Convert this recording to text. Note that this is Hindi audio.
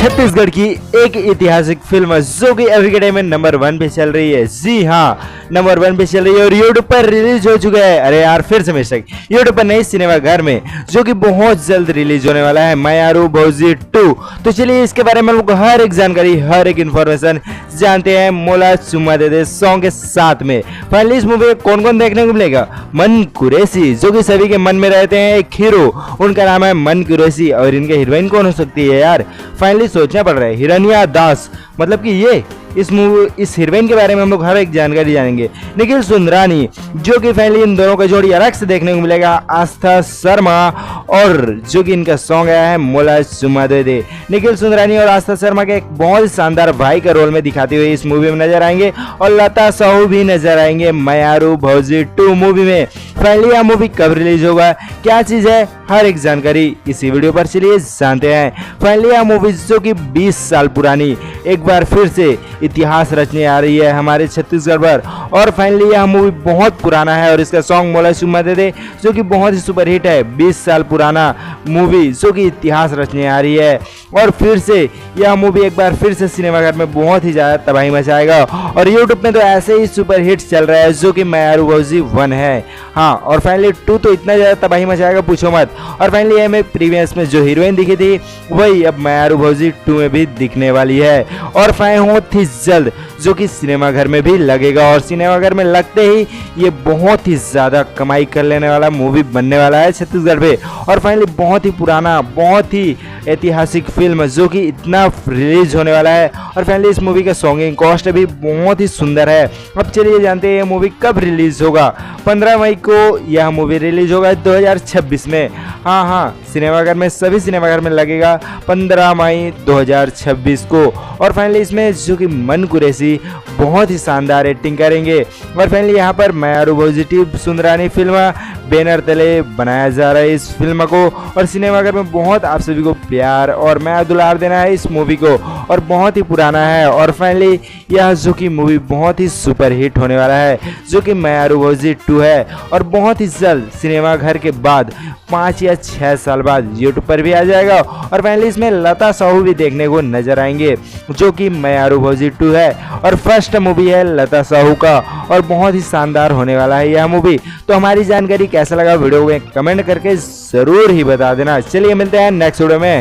छत्तीसगढ़ की एक ऐतिहासिक फिल्म जो कि अभी के टाइम में नंबर 1 पे चल रही है। जी हाँ, नंबर 1 पे चल रही है और यूट्यूब पर रिलीज हो चुका है। अरे यार, फिर से मिस्टेक, यूट्यूब पर नहीं, सिनेमा घर में, जो कि बहुत जल्द रिलीज होने वाला है, मयारू भौजी 2। तो चलिए इसके बारे में हम लोग हर एक जानकारी, हर एक इन्फॉर्मेशन जानते हैं मोला चुम्मा दे दे सॉन्ग के साथ में। फाइनली इस मूवी कौन कौन देखने को मिलेगा? मन कुरैशी, जो कि सभी के मन में रहते हैं एक हीरो, उनका नाम है मन कुरैशी। और इनके हीरोइन कौन हो सकती है यार? फाइनली सोचना पड़ रहा है। हिरण्या दास, मतलब कि ये इस हीरोइन के बारे में हम लोग हर एक जानकारी जानेंगे। निखिल सुंदरानी, जो कि फाइनली इन दोनों का जोड़ी अलग से देखने को मिलेगा। आस्था शर्मा, और जो कि इनका सॉन्ग आया है मोला चुम्मा दे दे। निखिल सुंदरानी और आस्था शर्मा के एक बहुत शानदार भाई का रोल में दिखाते हुए इस मूवी में नजर आएंगे। और लता साहू भी नजर आएंगे मयारू भौजी 2 मूवी में। फाइनली यह मूवी कब रिलीज होगा, क्या चीज है, हर एक जानकारी इसी वीडियो पर चलिए जानते हैं। फाइनली यह मूवी जो कि 20 साल पुरानी एक बार फिर से इतिहास रचने आ रही है हमारे छत्तीसगढ़ पर। और फाइनली यह मूवी बहुत पुराना है और इसका सॉन्ग मोला चुम्मा दे दे जो कि बहुत ही सुपर हिट है। 20 साल पुराना मूवी जो कि इतिहास रचने आ रही है। और फिर से यह मूवी एक बार फिर से सिनेमाघर में बहुत ही ज़्यादा तबाही मचाएगा। और यूट्यूब में तो ऐसे ही सुपर हिट चल रहा है जो कि मयारू भौजी 1 है। हाँ, और फाइनली 2 तो इतना ज़्यादा तबाही मचाएगा, पूछो मत। और फाइनली ये में प्रीवियस में जो हीरोइन दिखी थी वही अब मयारू भौजी 2 में भी दिखने वाली है। और बहुत ही जल्द जो कि सिनेमाघर में भी लगेगा। और सिनेमाघर में लगते ही ये बहुत ही ज़्यादा कमाई कर लेने वाला मूवी बनने वाला है छत्तीसगढ़ पे। और फाइनली बहुत ही पुराना, बहुत ही ऐतिहासिक फिल्म जो कि इतना रिलीज होने वाला है। और फाइनली इस मूवी का सॉन्गिंग कॉस्ट भी बहुत ही सुंदर है। अब चलिए जानते हैं ये मूवी कब रिलीज होगा। 15 मई को यह मूवी रिलीज होगा 2026 में। हाँ, सिनेमाघर में, सभी सिनेमाघर में लगेगा 15 मई 2026 को। और फाइनली इसमें जो कि मन कुरैशी बहुत ही शानदार एक्टिंग करेंगे। और फाइनली यहाँ पर मयारू भौजी 2 सुंदरानी फिल्म बैनर तले बनाया जा रहा है इस फिल्म को। और सिनेमाघर में बहुत आप सभी को प्यार और मैं दुलार देना है इस मूवी को। और बहुत ही पुराना है। और फाइनली यह जो कि मूवी बहुत ही सुपर हिट होने वाला है जो कि मयारू भौजी 2 है। और बहुत ही जल्द सिनेमाघर के बाद 5 या 6 साल बाद यूट्यूब पर भी आ जाएगा। और फाइनली इसमें लता साहू भी देखने को नजर आएंगे जो कि मयारू भौजी 2 है। और फर्स्ट मूवी है लता साहू का। और बहुत ही शानदार होने वाला है यह मूवी। तो हमारी जानकारी कैसा लगा वीडियो में कमेंट करके जरूर ही बता देना। चलिए मिलते हैं नेक्स्ट वीडियो में।